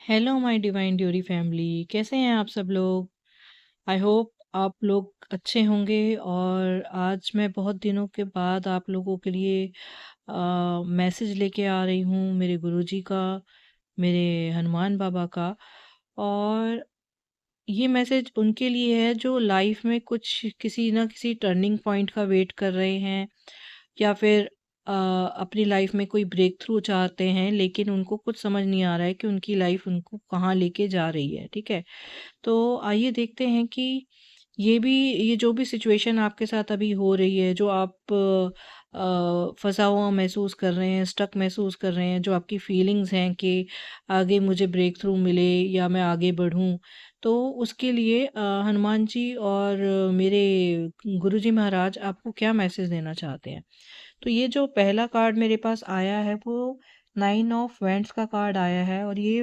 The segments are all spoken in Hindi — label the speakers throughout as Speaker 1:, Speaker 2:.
Speaker 1: हेलो माय डिवाइन ड्यूरी फैमिली, कैसे हैं आप सब लोग। आई होप आप लोग अच्छे होंगे। और आज मैं बहुत दिनों के बाद आप लोगों के लिए मैसेज लेके आ रही हूँ, मेरे गुरुजी का, मेरे हनुमान बाबा का। और ये मैसेज उनके लिए है जो लाइफ में कुछ किसी ना किसी टर्निंग पॉइंट का वेट कर रहे हैं, या फिर अपनी लाइफ में कोई ब्रेक थ्रू चाहते हैं, लेकिन उनको कुछ समझ नहीं आ रहा है कि उनकी लाइफ उनको कहाँ लेके जा रही है। ठीक है, तो आइए देखते हैं कि ये जो भी सिचुएशन आपके साथ अभी हो रही है, जो आप फंसा हुआ महसूस कर रहे हैं, स्टक महसूस कर रहे हैं, जो आपकी फीलिंग्स हैं कि आगे मुझे ब्रेक थ्रू मिले या मैं आगे बढ़ूं, तो उसके लिए हनुमान जी और मेरे गुरुजी महाराज आपको क्या मैसेज देना चाहते हैं। तो ये जो पहला कार्ड मेरे पास आया है वो 9 ऑफ वैंड्स का कार्ड आया है। और ये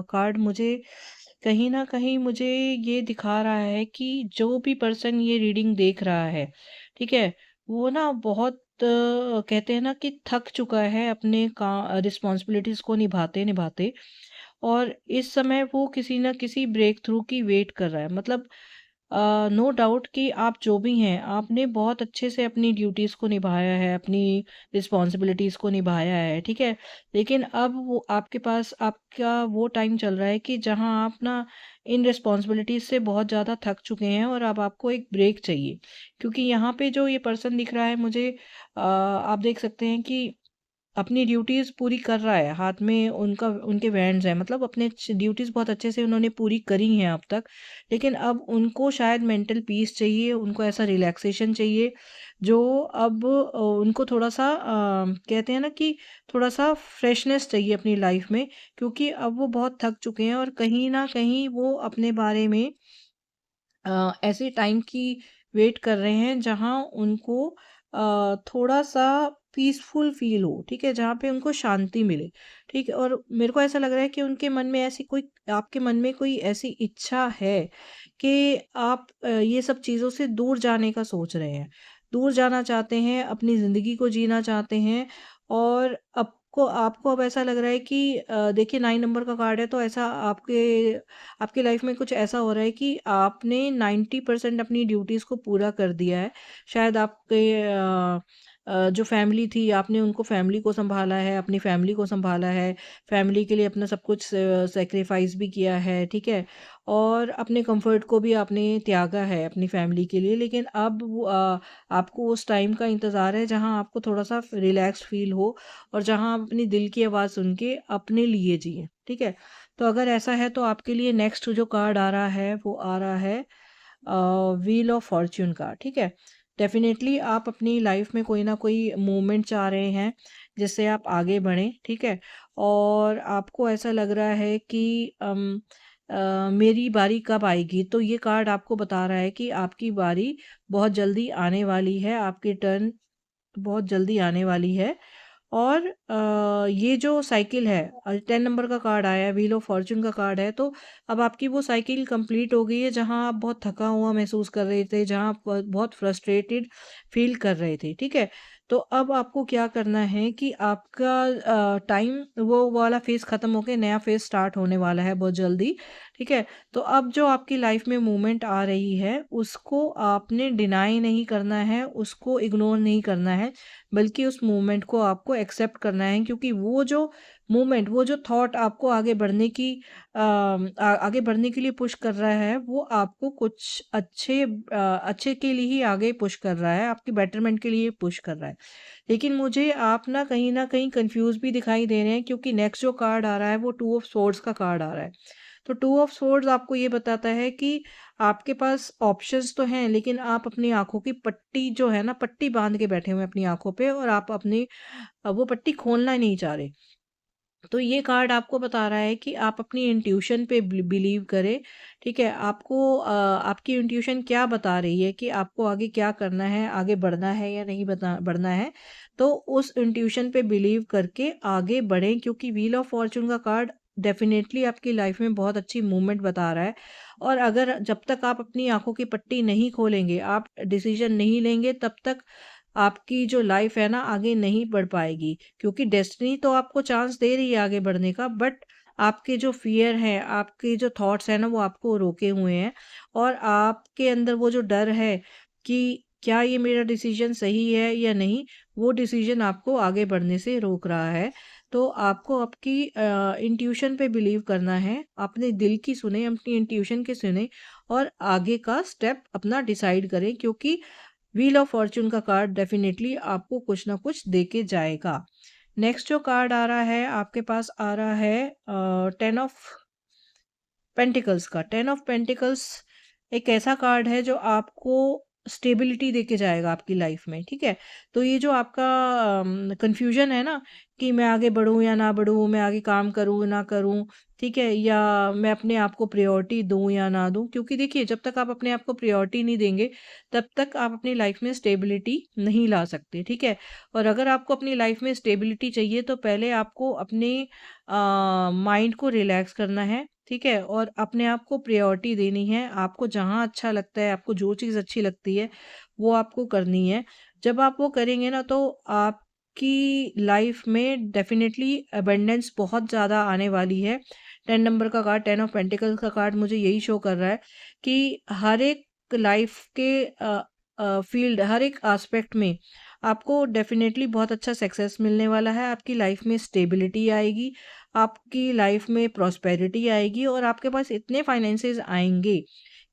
Speaker 1: कार्ड मुझे कहीं ना कहीं मुझे ये दिखा रहा है कि जो भी पर्सन ये रीडिंग देख रहा है, ठीक है, वो ना बहुत कहते हैं ना कि थक चुका है अपने का रिस्पॉन्सिबिलिटीज को निभाते निभाते। और इस समय वो किसी ना किसी ब्रेक थ्रू की वेट कर रहा है। मतलब नो डाउट कि आप जो भी हैं, आपने बहुत अच्छे से अपनी ड्यूटीज़ को निभाया है, अपनी रिस्पॉन्सिबिलिटीज़ को निभाया है, ठीक है। लेकिन अब वो आपके पास आपका वो टाइम चल रहा है कि जहां आप ना इन रिस्पॉन्सिबिलिटीज़ से बहुत ज़्यादा थक चुके हैं और अब आपको एक ब्रेक चाहिए। क्योंकि यहाँ पे जो ये पर्सन दिख रहा है मुझे, आप देख सकते हैं कि अपनी ड्यूटीज़ पूरी कर रहा है, हाथ में उनका उनके वैंड्स हैं, मतलब अपने ड्यूटीज़ बहुत अच्छे से उन्होंने पूरी करी हैं अब तक। लेकिन अब उनको शायद मेंटल पीस चाहिए, उनको ऐसा रिलैक्सेशन चाहिए जो अब उनको थोड़ा सा कहते हैं ना कि थोड़ा सा फ्रेशनेस चाहिए अपनी लाइफ में। क्योंकि अब वो बहुत थक चुके हैं और कहीं ना कहीं वो अपने बारे में ऐसे टाइम की वेट कर रहे हैं जहां उनको थोड़ा सा पीसफुल फील हो, ठीक है, जहाँ पे उनको शांति मिले। ठीक है, और मेरे को ऐसा लग रहा है कि उनके मन में ऐसी कोई, आपके मन में कोई ऐसी इच्छा है कि आप ये सब चीज़ों से दूर जाने का सोच रहे हैं, दूर जाना चाहते हैं, अपनी ज़िंदगी को जीना चाहते हैं। और आपको आपको अब ऐसा लग रहा है कि देखिए 9 नंबर का कार्ड है, तो ऐसा आपके आपकी लाइफ में कुछ ऐसा हो रहा है कि आपने 90% अपनी ड्यूटीज़ को पूरा कर दिया है। शायद आपके जो फैमिली थी, आपने उनको फैमिली को सँभाला है, अपनी फैमिली को सँभाला है, फैमिली के लिए अपना सब कुछ सैक्रिफ़ाइस भी किया है, ठीक है? और अपने कम्फ़र्ट को भी आपने त्यागा है अपनी फैमिली के लिए। लेकिन अब वो आपको उस टाइम का इंतज़ार है जहाँ आपको थोड़ा-सा रिलैक्स्ड फ़ील हो और जहाँ आप अपनी दिल की आवाज़ सुन के अपने लिए जिएँ, ठीक है? तो अगर ऐसा है तो आपके लिए नेक्स्ट जो कार्ड आ रहा है वो आ रहा है व्हील ऑफ फॉर्च्यून का। ठीक है, डेफिनेटली आप अपनी लाइफ में कोई ना कोई मूवमेंट चाह रहे हैं जिससे आप आगे बढ़ें, ठीक है। और आपको ऐसा लग रहा है कि मेरी बारी कब आएगी। तो ये कार्ड आपको बता रहा है कि आपकी बारी बहुत जल्दी आने वाली है, आपकी टर्न बहुत जल्दी आने वाली है। और ये जो साइकिल है, 10 नंबर का कार्ड आया है, व्हील ऑफ फॉर्च्यून का कार्ड है, तो अब आपकी वो साइकिल कंप्लीट हो गई है जहां आप बहुत थका हुआ महसूस कर रहे थे, जहां आप बहुत फ्रस्ट्रेटेड फील कर रहे थे, ठीक है। तो अब आपको क्या करना है कि आपका टाइम वो वाला फेज खत्म होकर नया फेज स्टार्ट होने वाला है बहुत जल्दी, ठीक है। तो अब जो आपकी लाइफ में मूवमेंट आ रही है उसको आपने डिनाई नहीं करना है, उसको इग्नोर नहीं करना है, बल्कि उस मूवमेंट को आपको एक्सेप्ट करना है। क्योंकि वो जो मूवमेंट, वो जो थॉट आपको आगे बढ़ने की आगे बढ़ने के लिए पुश कर रहा है, वो आपको कुछ अच्छे के लिए ही आगे पुश कर रहा है, आपकी बेटरमेंट के लिए पुश कर रहा है। लेकिन मुझे आप ना कहीं कंफ्यूज भी दिखाई दे रहे हैं, क्योंकि नेक्स्ट जो कार्ड आ रहा है वो 2 ऑफ सोर्ड्स का कार्ड आ रहा है। तो 2 ऑफ सोर्ड्स आपको ये बताता है कि आपके पास ऑप्शंस तो हैं, लेकिन आप अपनी आंखों की पट्टी जो है ना, पट्टी बांध के बैठे हुए हैं अपनी आंखों पे, और आप अपनी वो पट्टी खोलना ही नहीं चाह रहे। तो ये कार्ड आपको बता रहा है कि आप अपनी इंट्यूशन पे बिलीव करें, ठीक है। आपको आपकी इंट्यूशन क्या बता रही है कि आपको आगे क्या करना है, आगे बढ़ना है या नहीं बढ़ना है। तो उस इंट्यूशन पे बिलीव करके आगे बढ़ें, क्योंकि व्हील ऑफ फॉर्चून का कार्ड डेफिनेटली आपकी लाइफ में बहुत अच्छी मूवमेंट बता रहा है। और अगर जब तक आप अपनी आंखों की पट्टी नहीं खोलेंगे, आप डिसीजन नहीं लेंगे, तब तक आपकी जो लाइफ है ना आगे नहीं बढ़ पाएगी। क्योंकि डेस्टिनी तो आपको चांस दे रही है आगे बढ़ने का, बट आपके जो फ़ियर हैं, आपके जो थॉट्स हैं ना, वो आपको रोके हुए हैं और आपके अंदर वो जो डर है कि क्या ये मेरा डिसीज़न सही है या नहीं, वो डिसीज़न आपको आगे बढ़ने से रोक रहा है। तो आपको आपकी इंट्यूशन पे बिलीव करना है, अपने दिल की सुने, अपनी इंट्यूशन की सुने और आगे का स्टेप अपना डिसाइड करें, क्योंकि व्हील ऑफ फॉर्च्यून का कार्ड डेफिनेटली आपको कुछ ना कुछ दे के जाएगा। नेक्स्ट जो कार्ड आ रहा है, आपके पास आ रहा है 10 ऑफ पेंटिकल्स का। 10 ऑफ पेंटिकल्स एक ऐसा कार्ड है जो आपको स्टेबिलिटी देके जाएगा आपकी लाइफ में, ठीक है? तो ये जो आपका कंफ्यूजन है ना कि मैं आगे बढ़ूँ या ना बढ़ूँ, मैं आगे काम करूँ ना करूँ, ठीक है? या मैं अपने आप को प्रायोरिटी दूँ या ना दूँ, क्योंकि देखिए जब तक आप अपने आप को प्रायोरिटी नहीं देंगे, तब तक आप अपनी लाइफ में स्टेबिलिटी नहीं ला सकते, ठीक है? और अगर आपको अपनी लाइफ में स्टेबिलिटी चाहिए तो पहले आपको अपने माइंड को रिलैक्स करना है, ठीक है? और अपने आप को प्रायोरिटी देनी है। आपको जहाँ अच्छा लगता है, आपको जो चीज़ अच्छी लगती है, वो आपको करनी है। जब आप वो करेंगे ना, तो आपकी लाइफ में डेफ़िनेटली अबंडेंस बहुत ज़्यादा आने वाली है। 10 नंबर का कार्ड, 10 ऑफ पेंटिकल्स का कार्ड मुझे यही शो कर रहा है कि हर एक लाइफ के फ़ील्ड, हर एक एस्पेक्ट में आपको डेफ़िनेटली बहुत अच्छा सक्सेस मिलने वाला है। आपकी लाइफ में स्टेबिलिटी आएगी, आपकी लाइफ में प्रॉस्पेरिटी आएगी और आपके पास इतने फाइनेंसेस आएँगे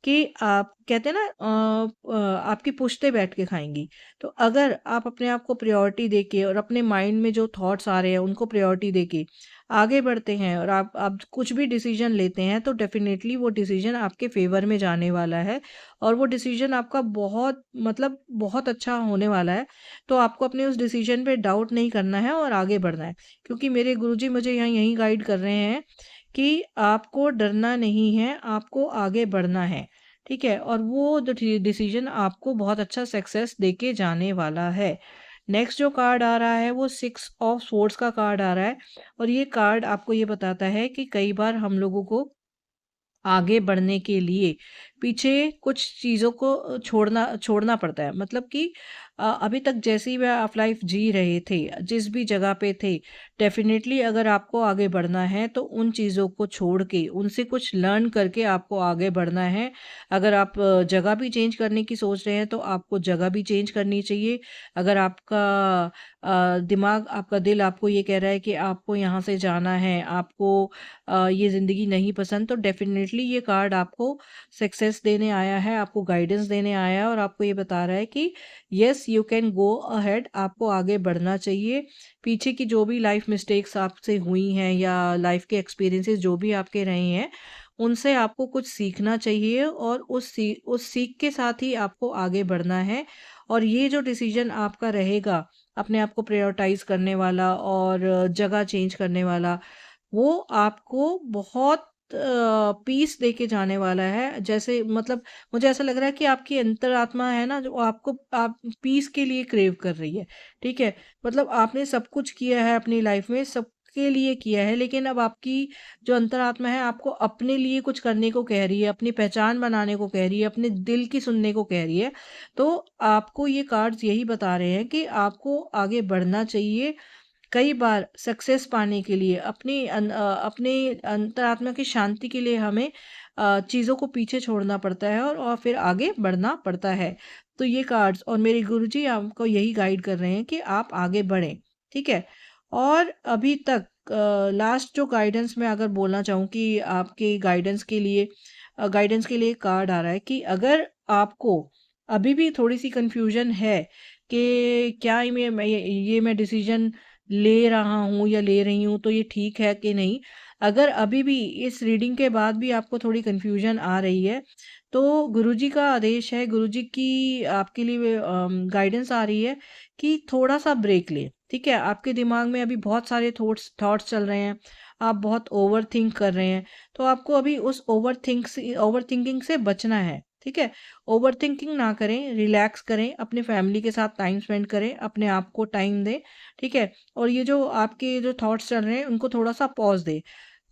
Speaker 1: कि आप कहते हैं ना आपकी पुश्तें बैठ के खाएँगी। तो अगर आप अपने आप को प्रायोरिटी देके और अपने माइंड में जो थॉट्स आ रहे हैं उनको प्रायोरिटी देके आगे बढ़ते हैं और आप कुछ भी डिसीज़न लेते हैं, तो डेफ़िनेटली वो डिसीज़न आपके फ़ेवर में जाने वाला है और वो डिसीज़न आपका बहुत मतलब बहुत अच्छा होने वाला है। तो आपको अपने उस डिसीज़न पे डाउट नहीं करना है और आगे बढ़ना है। क्योंकि मेरे गुरुजी मुझे यहाँ यही गाइड कर रहे हैं कि आपको डरना नहीं है, आपको आगे बढ़ना है, ठीक है? और वो जो डिसीजन आपको बहुत अच्छा सक्सेस देके जाने वाला है। नेक्स्ट जो कार्ड आ रहा है वो 6 ऑफ सोर्ड्स का कार्ड आ रहा है और ये कार्ड आपको ये बताता है कि कई बार हम लोगों को आगे बढ़ने के लिए पीछे कुछ चीज़ों को छोड़ना छोड़ना पड़ता है। मतलब कि अभी तक जैसी भी आप लाइफ जी रहे थे, जिस भी जगह पे थे, डेफ़िनेटली अगर आपको आगे बढ़ना है तो उन चीज़ों को छोड़ के, उनसे कुछ लर्न करके आपको आगे बढ़ना है। अगर आप जगह भी चेंज करने की सोच रहे हैं तो आपको जगह भी चेंज करनी चाहिए। अगर आपका दिमाग, आपका दिल आपको ये कह रहा है कि आपको यहाँ से जाना है, आपको ये ज़िंदगी नहीं पसंद, तो डेफ़िनेटली ये कार्ड आपको सक्सेस देने आया है, आपको गाइडेंस देने आया है और आपको ये बता रहा है कि yes you can go ahead, आपको आगे बढ़ना चाहिए। पीछे की जो भी लाइफ मिस्टेक्स आपसे हुई हैं या लाइफ के एक्सपीरियंसेस जो भी आपके रहे हैं, उनसे आपको कुछ सीखना चाहिए और उस सीख के साथ ही आपको आगे बढ़ना है। और ये जो डिसीजन आपका रहेगा, अपने आप को प्रायोरिटाइज़ करने वाला और जगह चेंज करने वाला, वो आपको बहुत पीस देके जाने वाला है। जैसे मतलब मुझे ऐसा लग रहा है कि आपकी अंतरात्मा है ना, जो आपको आप पीस के लिए क्रेव कर रही है, ठीक है? मतलब आपने सब कुछ किया है अपनी लाइफ में, सबके लिए किया है, लेकिन अब आपकी जो अंतरात्मा है आपको अपने लिए कुछ करने को कह रही है, अपनी पहचान बनाने को कह रही है, अपने दिल की सुनने को कह रही है। तो आपको ये कार्ड्स यही बता रहे हैं कि आपको आगे बढ़ना चाहिए। कई बार सक्सेस पाने के लिए अपने अंतरात्मा की शांति के लिए हमें चीज़ों को पीछे छोड़ना पड़ता है और फिर आगे बढ़ना पड़ता है। तो ये कार्ड्स और मेरे गुरुजी आपको यही गाइड कर रहे हैं कि आप आगे बढ़ें, ठीक है? और अभी तक लास्ट जो गाइडेंस मैं अगर बोलना चाहूँ कि आपके गाइडेंस के लिए कार्ड आ रहा है कि अगर आपको अभी भी थोड़ी-सी कन्फ्यूज़न है कि क्या ये मैं डिसीज़न ले रहा हूँ या ले रही हूँ तो ये ठीक है कि नहीं। अगर अभी भी इस रीडिंग के बाद भी आपको थोड़ी कन्फ्यूजन आ रही है, तो गुरुजी का आदेश है, गुरुजी की आपके लिए गाइडेंस आ रही है कि थोड़ा-सा ब्रेक लें, ठीक है? आपके दिमाग में अभी बहुत सारे थॉट्स चल रहे हैं, आप बहुत ओवरथिंक कर रहे हैं, तो आपको अभी उस ओवरथिंकिंग से बचना है, ठीक है? ओवरथिंकिंग ना करें, रिलैक्स करें, अपने फैमिली के साथ टाइम स्पेंड करें, अपने आप को टाइम दें, ठीक है? और ये जो आपके जो थॉट्स चल रहे हैं उनको थोड़ा-सा पॉज़ दें।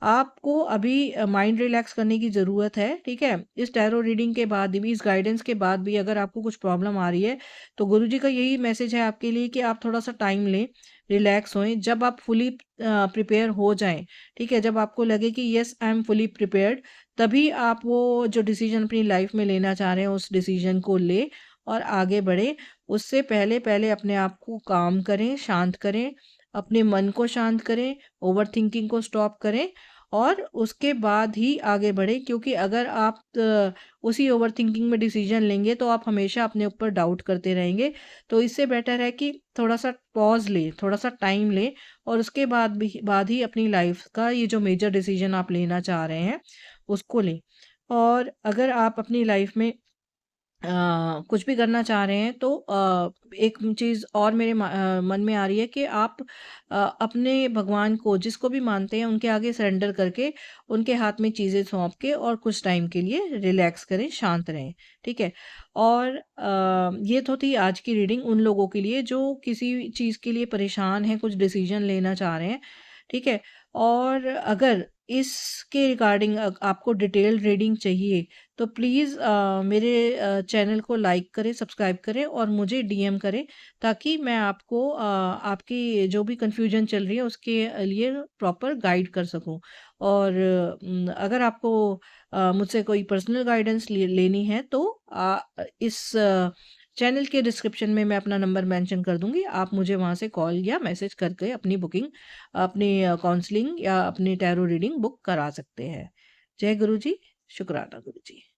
Speaker 1: आपको अभी माइंड रिलैक्स करने की ज़रूरत है, ठीक है? इस टैरो रीडिंग के बाद भी, इस गाइडेंस के बाद भी अगर आपको कुछ प्रॉब्लम आ रही है, तो गुरुजी का यही मैसेज है आपके लिए कि आप थोड़ा-सा टाइम लें, रिलैक्स होएँ। जब आप फुली प्रिपेयर हो जाएँ, ठीक है? जब आपको लगे कि yes I am fully prepared, तभी आप वो जो डिसीज़न अपनी लाइफ़ में लेना चाह रहे हैं, उस डिसीज़न को लें और आगे बढ़ें। उससे पहले अपने आप को काम करें, शांत करें, अपने मन को शांत करें, ओवरथिंकिंग को स्टॉप करें और उसके बाद ही आगे बढ़ें, क्योंकि अगर आप उसी ओवरथिंकिंग में डिसीजन लेंगे तो आप हमेशा अपने ऊपर डाउट करते रहेंगे। तो इससे बेटर है कि थोड़ा-सा पॉज़ लें, थोड़ा-सा टाइम लें और उसके बाद ही अपनी लाइफ़ का ये जो मेजर डिसीजन आप लेना चाह रहे हैं, उसको लें। और अगर आप अपनी लाइफ़ में कुछ भी करना चाह रहे हैं तो एक चीज़ और मेरे मन में आ रही है कि आप अपने भगवान को, जिसको भी मानते हैं, उनके आगे सरेंडर करके उनके हाथ में चीज़ें सौंप के और कुछ टाइम के लिए रिलैक्स करें, शांत रहें, ठीक है? और ये तो थी आज की रीडिंग उन लोगों के लिए जो किसी चीज़ के लिए परेशान हैं, कुछ डिसीजन लेना चाह रहे हैं, ठीक है? और अगर इसके रिगार्डिंग आपको डिटेल्ड रीडिंग चाहिए तो प्लीज़ मेरे चैनल को लाइक करें, सब्सक्राइब करें और मुझे डीएम करें, ताकि मैं आपको आपकी जो भी कन्फ्यूजन चल रही है उसके लिए प्रॉपर गाइड कर सकूं। और अगर आपको मुझसे कोई पर्सनल गाइडेंस लेनी है तो इस चैनल के डिस्क्रिप्शन में मैं अपना नंबर मेंशन कर दूंगी। आप मुझे वहाँ से कॉल या मैसेज करके अपनी बुकिंग, अपनी काउंसलिंग या अपनी टैरो रीडिंग बुक करा सकते हैं। जय गुरु जी। शुक्राना गुरु जी।